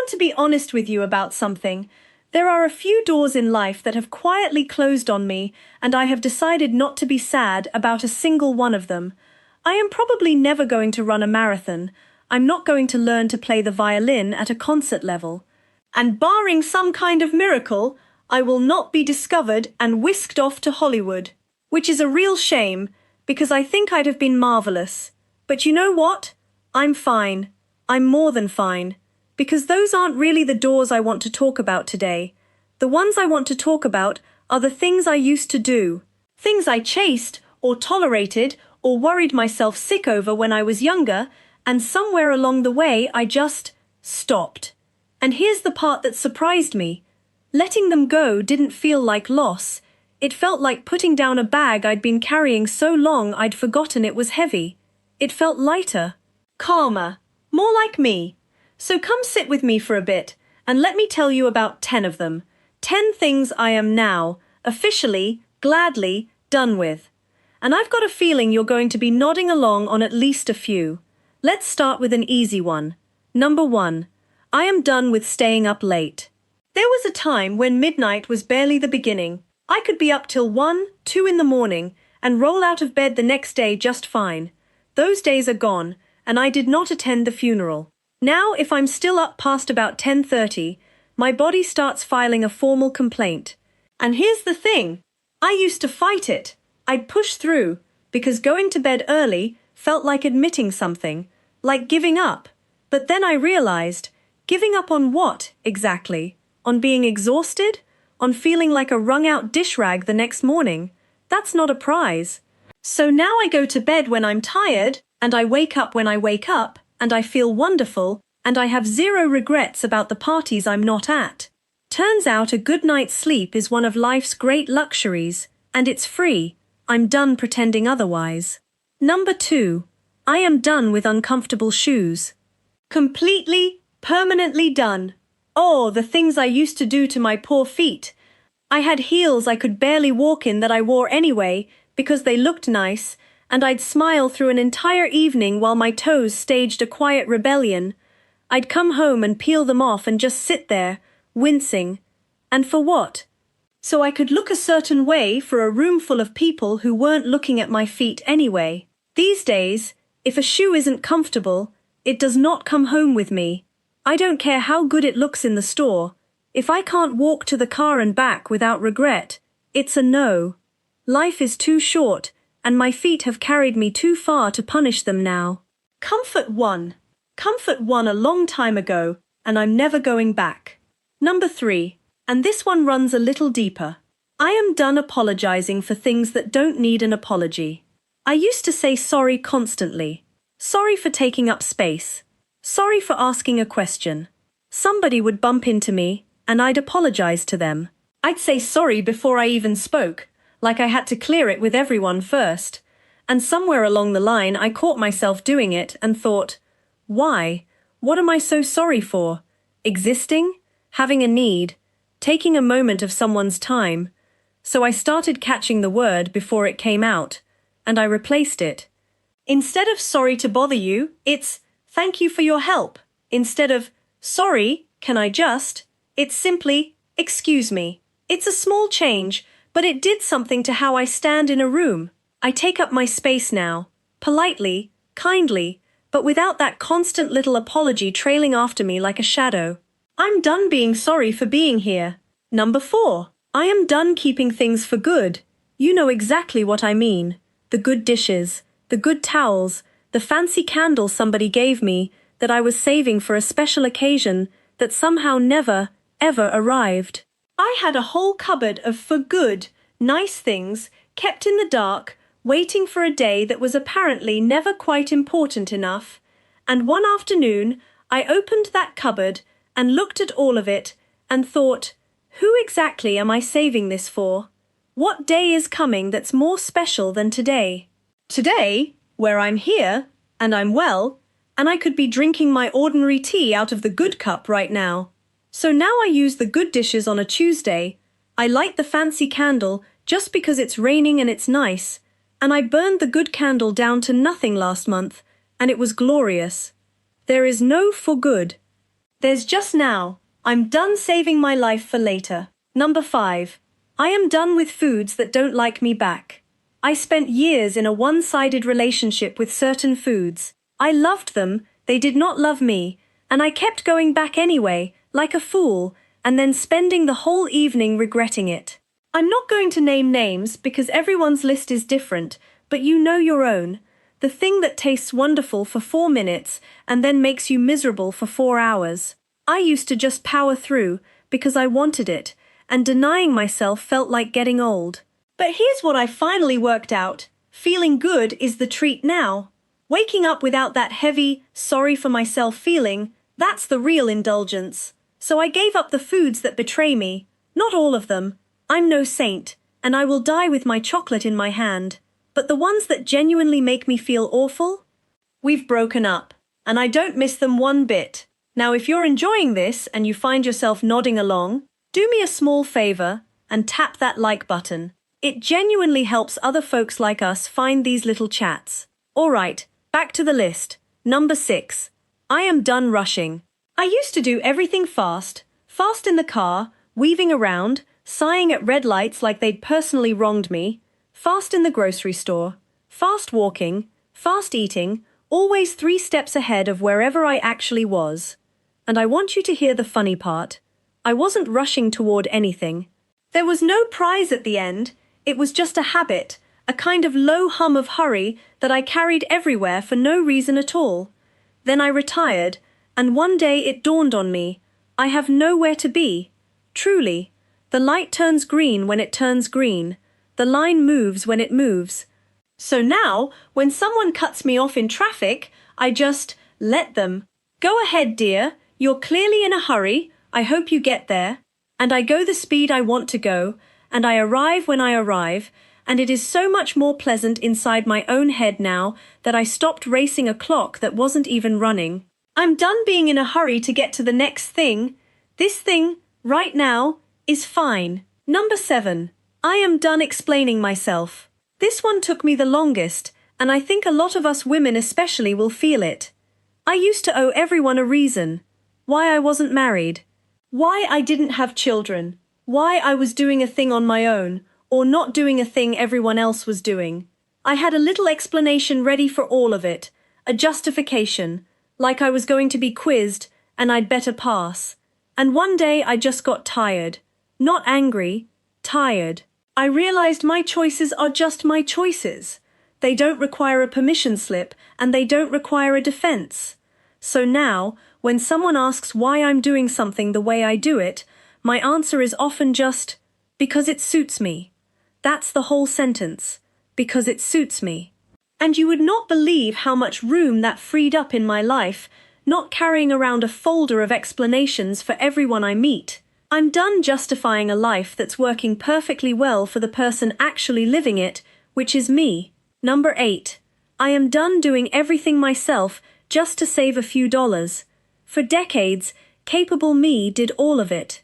want to be honest with you about something. There are a few doors in life that have quietly closed on me, and I have decided not to be sad about a single one of them. I am probably never going to run a marathon. I'm not going to learn to play the violin at a concert level. And barring some kind of miracle, I will not be discovered and whisked off to Hollywood. Which is a real shame, because I think I'd have been marvelous. But you know what? I'm fine. I'm more than fine. Because those aren't really the doors I want to talk about today. The ones I want to talk about are the things I used to do. Things I chased, or tolerated, or worried myself sick over when I was younger, and somewhere along the way I just stopped. And here's the part that surprised me. Letting them go didn't feel like loss. It felt like putting down a bag I'd been carrying so long I'd forgotten it was heavy. It felt lighter, calmer, more like me. So come sit with me for a bit, and let me tell you about 10 of them. 10 things I am now, officially, gladly, done with. And I've got a feeling you're going to be nodding along on at least a few. Let's start with an easy one. Number 1. I am done with staying up late. There was a time when midnight was barely the beginning. I could be up till 1, 2 in the morning, and roll out of bed the next day just fine. Those days are gone, and I did not attend the funeral. Now, if I'm still up past about 10:30, my body starts filing a formal complaint. And here's the thing. I used to fight it. I'd push through, because going to bed early felt like admitting something, like giving up. But then I realized, giving up on what, exactly? On being exhausted? On feeling like a wrung-out dish rag the next morning? That's not a prize. So now I go to bed when I'm tired, and I wake up when I wake up, and I feel wonderful, and I have zero regrets about the parties I'm not at. Turns out a good night's sleep is one of life's great luxuries, and it's free. I'm done pretending otherwise. Number 2. I am done with uncomfortable shoes. Completely, permanently done. Oh, the things I used to do to my poor feet. I had heels I could barely walk in that I wore anyway, because they looked nice, and I'd smile through an entire evening while my toes staged a quiet rebellion. I'd come home and peel them off and just sit there, wincing. And for what? So I could look a certain way for a room full of people who weren't looking at my feet anyway. These days, if a shoe isn't comfortable, it does not come home with me. I don't care how good it looks in the store. If I can't walk to the car and back without regret, it's a no. Life is too short, and my feet have carried me too far to punish them now. Comfort won. Comfort won a long time ago, and I'm never going back. Number 3. And this one runs a little deeper. I am done apologizing for things that don't need an apology. I used to say sorry constantly. Sorry for taking up space. Sorry for asking a question. Somebody would bump into me, and I'd apologize to them. I'd say sorry before I even spoke, like I had to clear it with everyone first. And somewhere along the line I caught myself doing it and thought, why? What am I so sorry for? Existing? Having a need? Taking a moment of someone's time? So I started catching the word before it came out, and I replaced it. Instead of sorry to bother you, it's thank you for your help. Instead of sorry, can I just? It's simply excuse me. It's a small change, but it did something to how I stand in a room. I take up my space now, politely, kindly, but without that constant little apology trailing after me like a shadow. I'm done being sorry for being here. Number 4. I am done keeping things for good. You know exactly what I mean. The good dishes, the good towels, the fancy candle somebody gave me that I was saving for a special occasion that somehow never, ever arrived. I had a whole cupboard of for good, nice things kept in the dark, waiting for a day that was apparently never quite important enough. And one afternoon, I opened that cupboard and looked at all of it and thought, who exactly am I saving this for? What day is coming that's more special than today? Today, where I'm here, and I'm well, and I could be drinking my ordinary tea out of the good cup right now. So now I use the good dishes on a Tuesday. I light the fancy candle just because it's raining and it's nice, and I burned the good candle down to nothing last month, and it was glorious. There is no for good. There's just now. I'm done saving my life for later. Number 5. I am done with foods that don't like me back. I spent years in a one-sided relationship with certain foods. I loved them, they did not love me, and I kept going back anyway, like a fool, and then spending the whole evening regretting it. I'm not going to name names because everyone's list is different, but you know your own. The thing that tastes wonderful for 4 minutes and then makes you miserable for 4 hours. I used to just power through because I wanted it, and denying myself felt like getting old. But here's what I finally worked out. Feeling good is the treat now. Waking up without that heavy, sorry for myself feeling, that's the real indulgence. So I gave up the foods that betray me. Not all of them. I'm no saint, and I will die with my chocolate in my hand. But the ones that genuinely make me feel awful? We've broken up, and I don't miss them one bit. Now if you're enjoying this and you find yourself nodding along, do me a small favor and tap that like button. It genuinely helps other folks like us find these little chats. Alright, back to the list. Number 6. I am done rushing. I used to do everything fast in the car, weaving around, sighing at red lights like they'd personally wronged me, fast in the grocery store, fast walking, fast eating, always 3 steps ahead of wherever I actually was. And I want you to hear the funny part. I wasn't rushing toward anything. There was no prize at the end, it was just a habit, a kind of low hum of hurry that I carried everywhere for no reason at all. Then I retired, and one day it dawned on me, I have nowhere to be. Truly. The light turns green when it turns green. The line moves when it moves. So now, when someone cuts me off in traffic, I just let them. Go ahead, dear. You're clearly in a hurry. I hope you get there. And I go the speed I want to go, and I arrive when I arrive, and it is so much more pleasant inside my own head now that I stopped racing a clock that wasn't even running. I'm done being in a hurry to get to the next thing. This thing, right now, is fine. Number 7. I am done explaining myself. This one took me the longest, and I think a lot of us women especially will feel it. I used to owe everyone a reason. Why I wasn't married. Why I didn't have children. Why I was doing a thing on my own, or not doing a thing everyone else was doing. I had a little explanation ready for all of it, a justification, like I was going to be quizzed and I'd better pass. And one day I just got tired. Not angry, tired. I realized my choices are just my choices. They don't require a permission slip, and they don't require a defense. So now, when someone asks why I'm doing something the way I do it, my answer is often just, because it suits me. That's the whole sentence. Because it suits me. And you would not believe how much room that freed up in my life, not carrying around a folder of explanations for everyone I meet. I'm done justifying a life that's working perfectly well for the person actually living it, which is me. Number 8. I am done doing everything myself just to save a few dollars. For decades, capable me did all of it.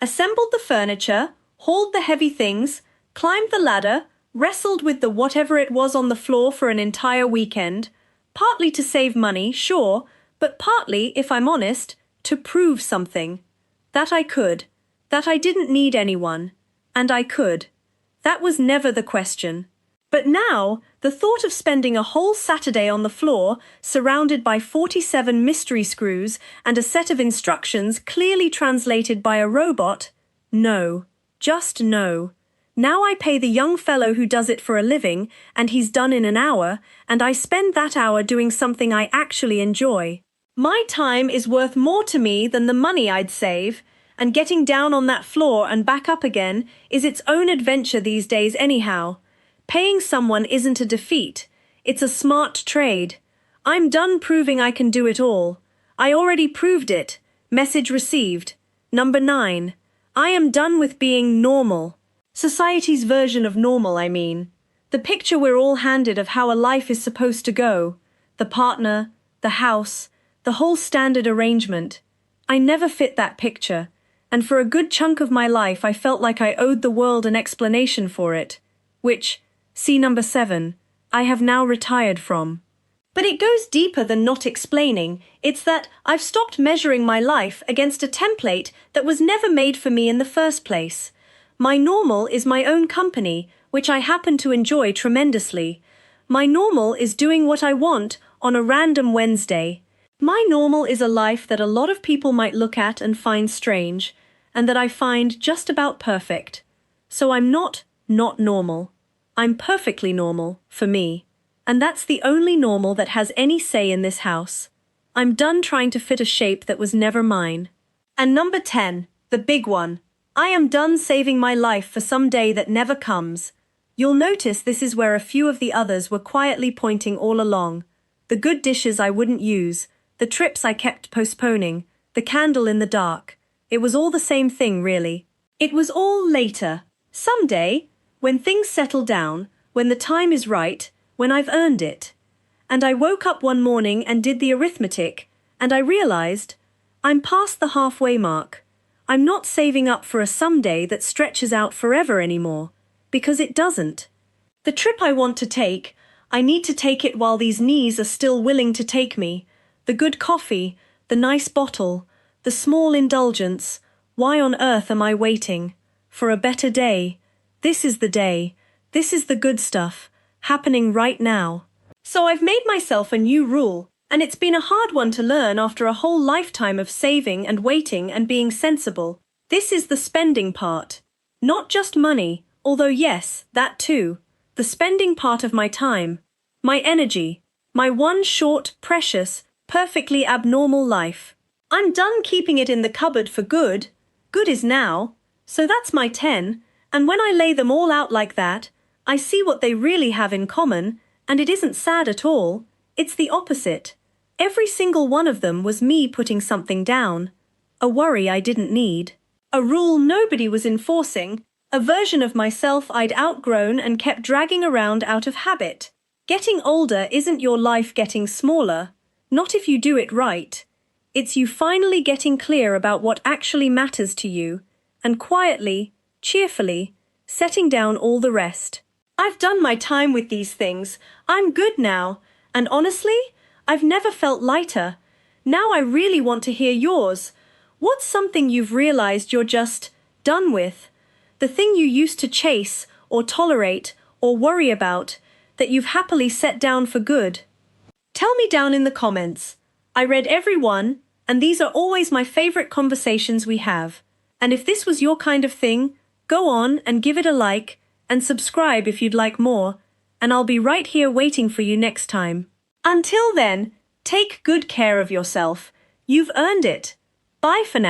Assembled the furniture, hauled the heavy things, climbed the ladder, wrestled with the whatever it was on the floor for an entire weekend, partly to save money, sure, but partly, if I'm honest, to prove something. That I could. That I didn't need anyone. And I could. That was never the question. But now, the thought of spending a whole Saturday on the floor, surrounded by 47 mystery screws and a set of instructions clearly translated by a robot, no. Just no. Now I pay the young fellow who does it for a living, and he's done in an hour, and I spend that hour doing something I actually enjoy. My time is worth more to me than the money I'd save, and getting down on that floor and back up again is its own adventure these days anyhow. Paying someone isn't a defeat, it's a smart trade. I'm done proving I can do it all. I already proved it. Message received. Number 9. I am done with being normal. Society's version of normal, I mean. The picture we're all handed of how a life is supposed to go. The partner, the house, the whole standard arrangement. I never fit that picture, and for a good chunk of my life I felt like I owed the world an explanation for it, which, see number 7, I have now retired from. But it goes deeper than not explaining. It's that I've stopped measuring my life against a template that was never made for me in the first place. My normal is my own company, which I happen to enjoy tremendously. My normal is doing what I want on a random Wednesday. My normal is a life that a lot of people might look at and find strange, and that I find just about perfect. So I'm not normal. I'm perfectly normal, for me. And that's the only normal that has any say in this house. I'm done trying to fit a shape that was never mine. And number 10, the big one. I am done saving my life for some day that never comes. You'll notice this is where a few of the others were quietly pointing all along. The good dishes I wouldn't use, the trips I kept postponing, the candle in the dark. It was all the same thing, really. It was all later. Someday, when things settle down, when the time is right, when I've earned it. And I woke up one morning and did the arithmetic, and I realized I'm past the halfway mark. I'm not saving up for a someday that stretches out forever anymore, because it doesn't. The trip I want to take, I need to take it while these knees are still willing to take me. The good coffee, the nice bottle, the small indulgence. Why on earth am I waiting? For a better day. This is the day. This is the good stuff, happening right now. So I've made myself a new rule, and it's been a hard one to learn after a whole lifetime of saving and waiting and being sensible. This is the spending part. Not just money, although yes, that too. The spending part of my time, my energy, my one short, precious, perfectly abnormal life. I'm done keeping it in the cupboard for good. Good is now. So that's my 10, and when I lay them all out like that, I see what they really have in common, and it isn't sad at all. It's the opposite. Every single one of them was me putting something down. A worry I didn't need. A rule nobody was enforcing. A version of myself I'd outgrown and kept dragging around out of habit. Getting older isn't your life getting smaller. Not if you do it right. It's you finally getting clear about what actually matters to you, and quietly, cheerfully, setting down all the rest. I've done my time with these things. I'm good now, and honestly, I've never felt lighter. Now I really want to hear yours. What's something you've realized you're just done with? The thing you used to chase, or tolerate, or worry about, that you've happily set down for good? Tell me down in the comments. I read every one, and these are always my favorite conversations we have. And if this was your kind of thing, go on and give it a like, and subscribe if you'd like more, and I'll be right here waiting for you next time. Until then, take good care of yourself. You've earned it. Bye for now.